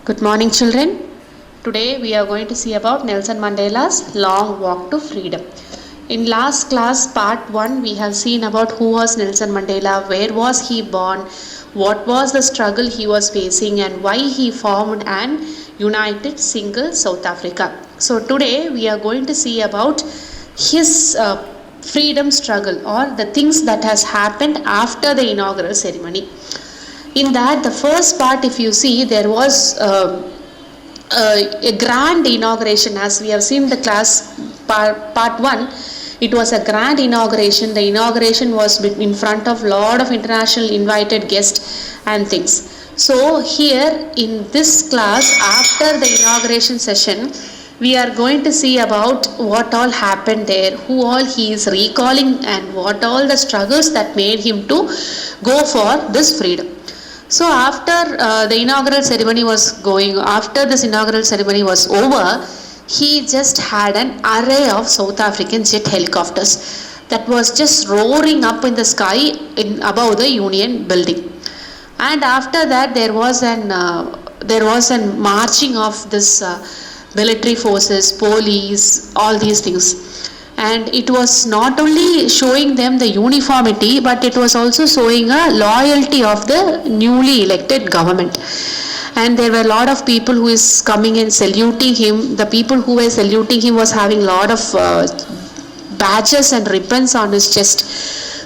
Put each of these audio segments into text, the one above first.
Good morning, children. Today we are going to see about Nelson Mandela's long walk to freedom. In last class, part 1, we have seen about who was Nelson Mandela, where was he born, what was the struggle he was facing, and why he formed an united single South Africa. So today we are going to see about his freedom struggle, or the things that has happened after the inaugural ceremony. In that, the first part, if you see, there was a grand inauguration. As we have seen the class part 1, it was a grand inauguration. The inauguration was in front of lot of international invited guests and things. So here in this class, after the inauguration session, we are going to see about what all happened there, who all he is recalling, and what all the struggles that made him to go for this freedom. So after the inaugural ceremony was after this inaugural ceremony was over, he just had an array of South African jet helicopters that was just roaring up in the sky above the Union building. And after that, there was an marching of this military forces, police, all these things. And it was not only showing them the uniformity, but it was also showing a loyalty of the newly elected government. And there were a lot of people who is coming and saluting him. The people who were saluting him was having a lot of badges and ribbons on his chest.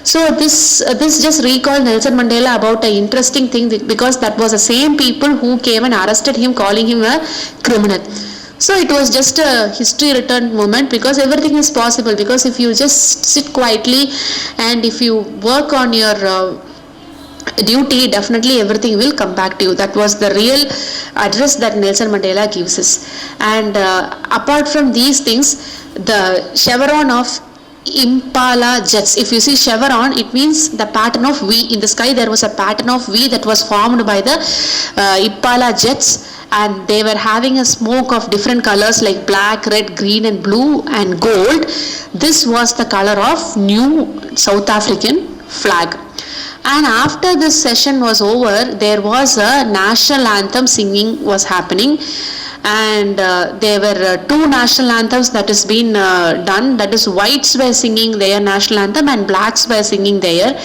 So this just recalled Nelson Mandela about an interesting thing, because that was the same people who came and arrested him, calling him a criminal. So it was just a history written moment, because everything is possible, because if you just sit quietly and if you work on your duty, definitely everything will come back to you. That was the real address that Nelson Mandela gives us. And apart from these things, the chevron of Impala jets, if you see chevron, it means the pattern of V. In the sky there was a pattern of V that was formed by the Impala jets, and they were having a smoke of different colors like black, red, green and blue and gold. This was the color of new South African flag. And after this session was over, there was a national anthem singing was happening, and there were two national anthems that has been done. That is, whites were singing their national anthem and blacks were singing their.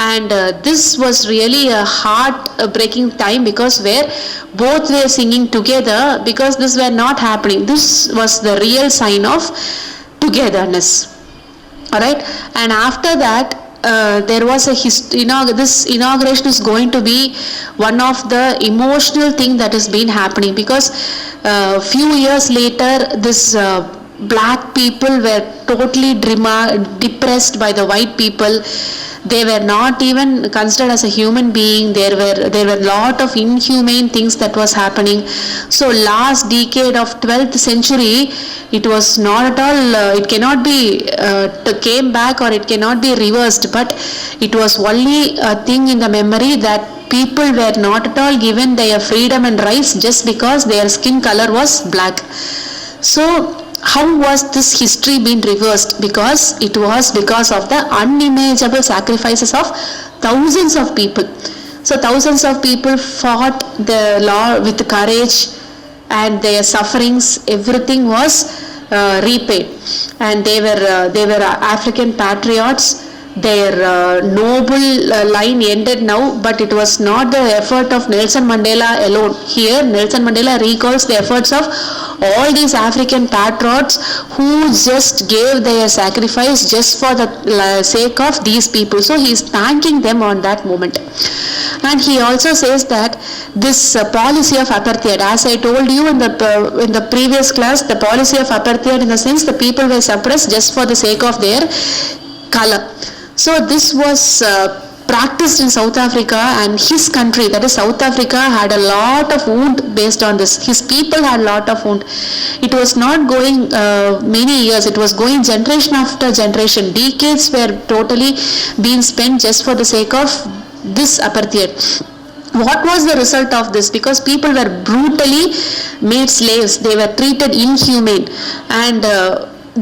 And this was really a heart-breaking time, because where both were singing together, because this were not happening. This was the real sign of togetherness. Alright, and after that, there was this inauguration is going to be one of the emotional thing that has been happening, because few years later this black people were totally depressed by the white people. They were not even considered as a human being. There were a lot of inhumane things that was happening. So last decade of 12th century, it was not at all, it cannot be came back, or it cannot be reversed, but it was only a thing in the memory that people were not at all given their freedom and rights just because their skin color was black. So how was this history being reversed? Because it was because of the unimaginable sacrifices of thousands of people. So thousands of people fought the law with courage, and their sufferings, everything was repaid. And they were African patriots. Their noble line ended now, but it was not the effort of Nelson Mandela alone. Here Nelson Mandela recalls the efforts of all these African patriots who just gave their sacrifice just for the sake of these people. So he is thanking them on that moment. And he also says that this policy of apartheid, as I told you in the previous class, the policy of apartheid, in the sense the people were suppressed just for the sake of their color. So this was practiced in South Africa, and his country, that is South Africa, had a lot of wound based on this. His people had a lot of wound. It was not going many years, it was going generation after generation. Decades were totally being spent just for the sake of this apartheid. What was the result of this? Because people were brutally made slaves, they were treated inhumane, and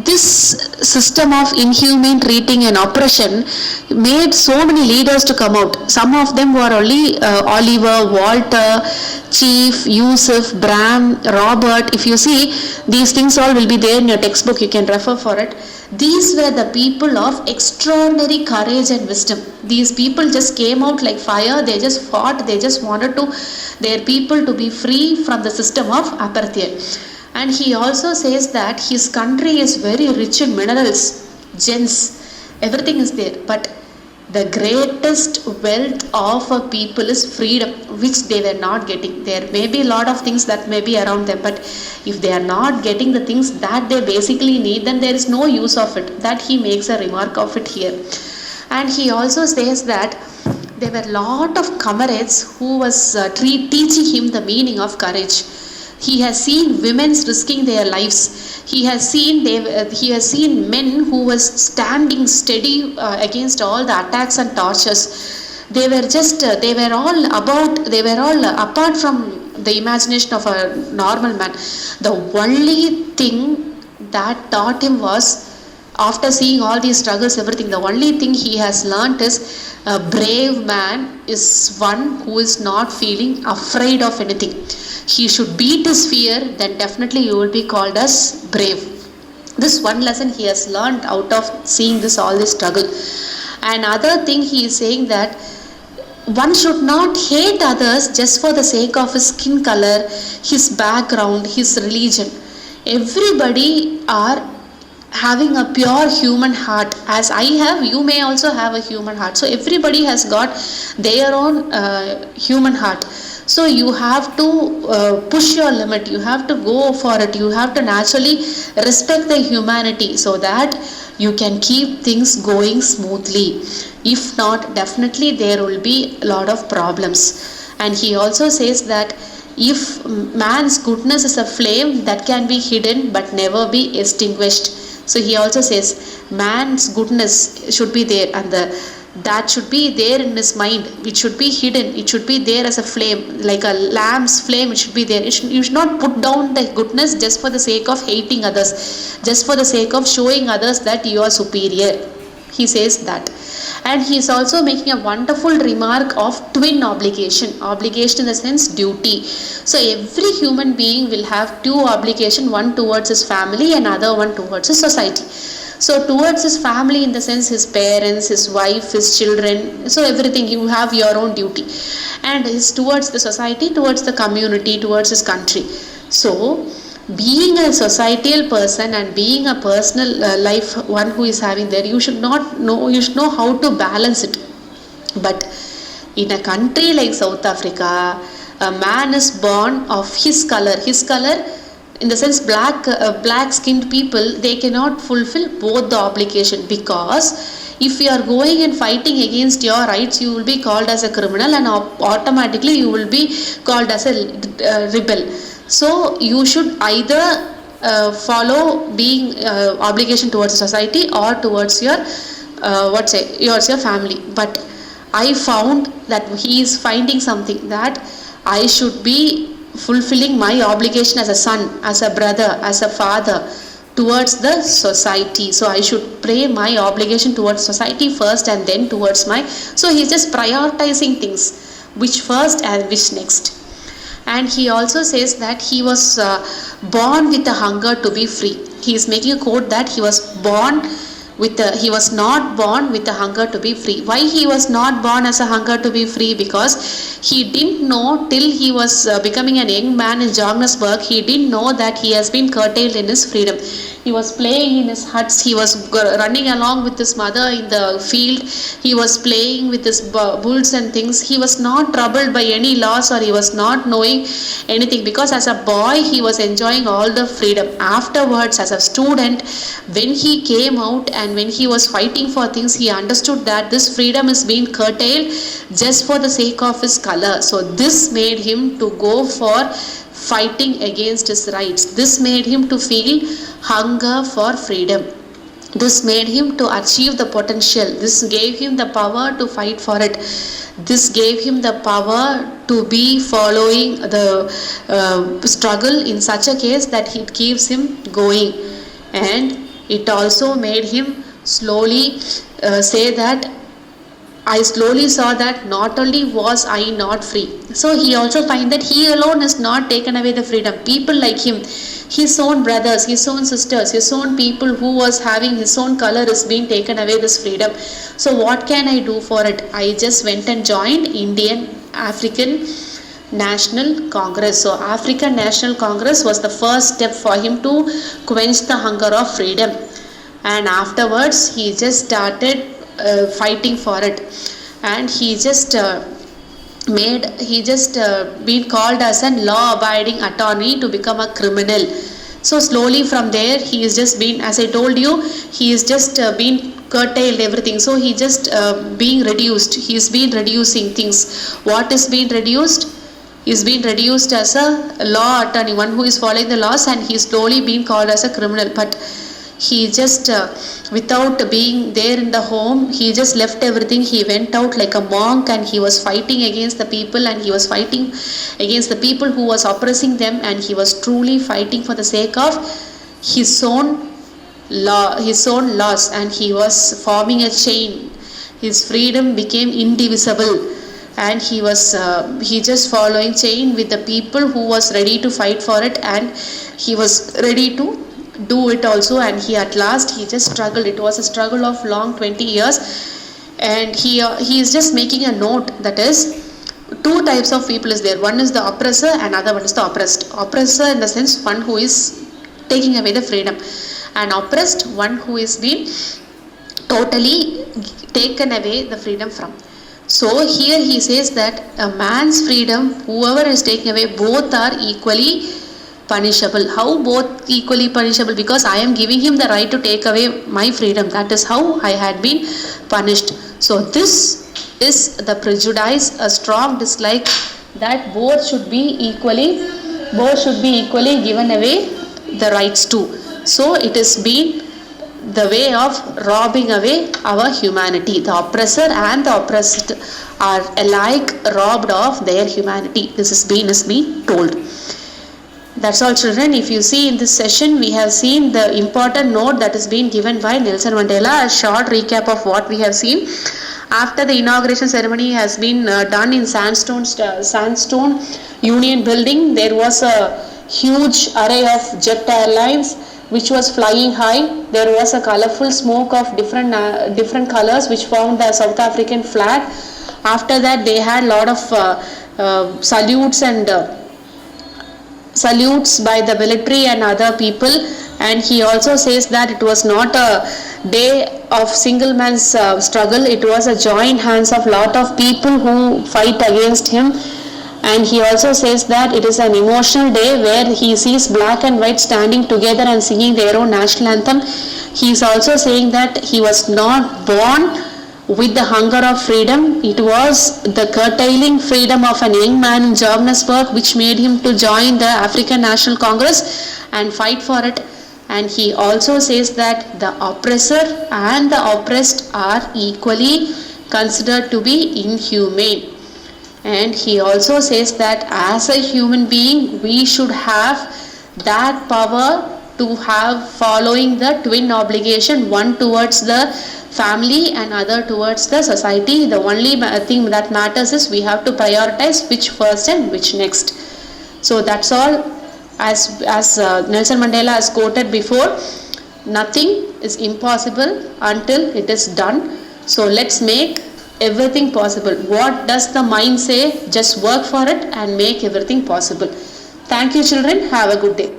this system of inhumane treating and oppression made so many leaders to come out. Some of them were only Oliver, Walter, Chief, Yusuf, Bram, Robert. If you see, these things all will be there in your textbook, you can refer for it. These were the people of extraordinary courage and wisdom. These people just came out like fire, they just fought, they just wanted to their people to be free from the system of apartheid. And he also says that his country is very rich in minerals, gems, everything is there. But the greatest wealth of a people is freedom, which they were not getting. There may be a lot of things that may be around them, but if they are not getting the things that they basically need, then there is no use of it. That he makes a remark of it here. And he also says that there were a lot of comrades who was teaching him the meaning of courage. He has seen women risking their lives. He has seen men who was standing steady against all the attacks and tortures. They were all apart from the imagination of a normal man. The only thing that taught him was, after seeing all these struggles, everything, the only thing he has learnt is a brave man is one who is not feeling afraid of anything. He should beat his fear, then definitely you will be called as brave. This one lesson he has learnt out of seeing all this struggle. Another thing he is saying that one should not hate others just for the sake of his skin color, his background, his religion. Everybody are having a pure human heart. As I have, you may also have a human heart. So everybody has got their own human heart. So you have to push your limit, you have to go for it, you have to naturally respect the humanity so that you can keep things going smoothly. If not, definitely there will be a lot of problems. And he also says that if man's goodness is a flame that can be hidden but never be extinguished. So he also says man's goodness should be there, and that should be there in his mind. It should be hidden. It should be there as a flame, like a lamp's flame. It should be there. You should not put down the goodness just for the sake of hating others, just for the sake of showing others that you are superior. He says that. And he is also making a wonderful remark of twin obligation. Obligation in the sense duty. So every human being will have two obligations, one towards his family and other one towards his society. So towards his family, in the sense his parents, his wife, his children, so everything, you have your own duty. And his towards the society, towards the community, towards his country. So being a societal person and being a personal life one who is having there, you should know how to balance it. But in a country like South Africa, a man is born of his color in the sense black skinned people, they cannot fulfill both the obligation, because if you are going and fighting against your rights, you will be called as a criminal and automatically you will be called as a rebel. So you should either follow being obligation towards society or towards your your family. But I found that he is finding something, that I should be fulfilling my obligation as a son, as a brother, as a father towards the society. So I should pay my obligation towards society first and then towards my, so he's just prioritizing things, which first and which next. And he also says that he was born with a hunger to be free. He is making a quote that he was not born with a hunger to be free. Why he was not born as a hunger to be free? Because he didn't know till he was becoming a young man in Johannesburg, he didn't know that he has been curtailed in his freedom. He was playing in his huts, he was running along with his mother in the field, he was playing with his bulls and things. He was not troubled by any laws, or he was not knowing anything, because as a boy he was enjoying all the freedom. Afterwards, as a student, when he came out and when he was fighting for things, he understood that this freedom is being curtailed just for the sake of his color. So this made him to go for fighting against his rights. This made him to feel hunger for freedom. This made him to achieve the potential. This gave him the power to fight for it. This gave him the power to be following the struggle in such a case that it keeps him going. And It also made him slowly say that I slowly saw that not only was I not free, so he also find that he alone has not taken away the freedom. People like him, his own brothers, his own sisters, his own people who was having his own color is being taken away this freedom. So what can I do for it? I just went and joined Indian African National Congress. So African National Congress was the first step for him to quench the hunger of freedom, and afterwards he just started fighting for it, and he just been called as a law abiding attorney to become a criminal. So slowly from there he is just been, as I told you, he is just been curtailed everything. So he just being reduced, he is been reducing things. What is being reduced? Is being reduced as a law attorney, one who is following the laws, and he is slowly being called as a criminal. But he just without being there in the home, he just left everything. He went out like a monk, and he was fighting against the people, and he was fighting against the people who was oppressing them, and he was truly fighting for the sake of his own law, his own laws, and he was forming a chain. His freedom became indivisible, and he just following chain with the people who was ready to fight for it, and he was ready to do it also. And he at last he just struggled. It was a struggle of long 20 years, and he is just making a note, that is, two types of people is there. One is the oppressor, and other one is the oppressed. Oppressor in the sense one who is taking away the freedom, and oppressed one who is being totally taken away the freedom from. So here he says that a man's freedom, whoever is taking away, both are equally punishable. How both equally punishable? Because I am giving him the right to take away my freedom. That is how I had been punished. So this is the prejudice, a strong dislike that both should be equally given away the rights to. So it is been the way of robbing away our humanity. The oppressor and the oppressed are alike robbed of their humanity. This is being told. That's all, children. If you see in this session, we have seen the important note that is being given by Nelson Mandela. A short recap of what we have seen. After the inauguration ceremony has been done in Sandstone Union Building, there was a huge array of jet airlines which was flying high. There was a colorful smoke of different colors which formed the South African flag. After that, they had a lot of salutes by the military and other people. And he also says that it was not a day of single man's struggle. It was a joint hands of lot of people who fight against him. And he also says that it is an emotional day where he sees black and white standing together and singing their own national anthem. He is also saying that he was not born with the hunger of freedom. It was the curtailing freedom of an young man in Johannesburg which made him to join the African National Congress and fight for it. And he also says that the oppressor and the oppressed are equally considered to be inhumane. And he also says that as a human being, we should have that power to have following the twin obligation, one towards the family and other towards the society. The only thing that matters is we have to prioritize which first and which next. So that's all. As Nelson Mandela has quoted before, nothing is impossible until it is done. So let's make everything possible. What does the mind say? Just work for it and make everything possible. Thank you, children. Have a good day.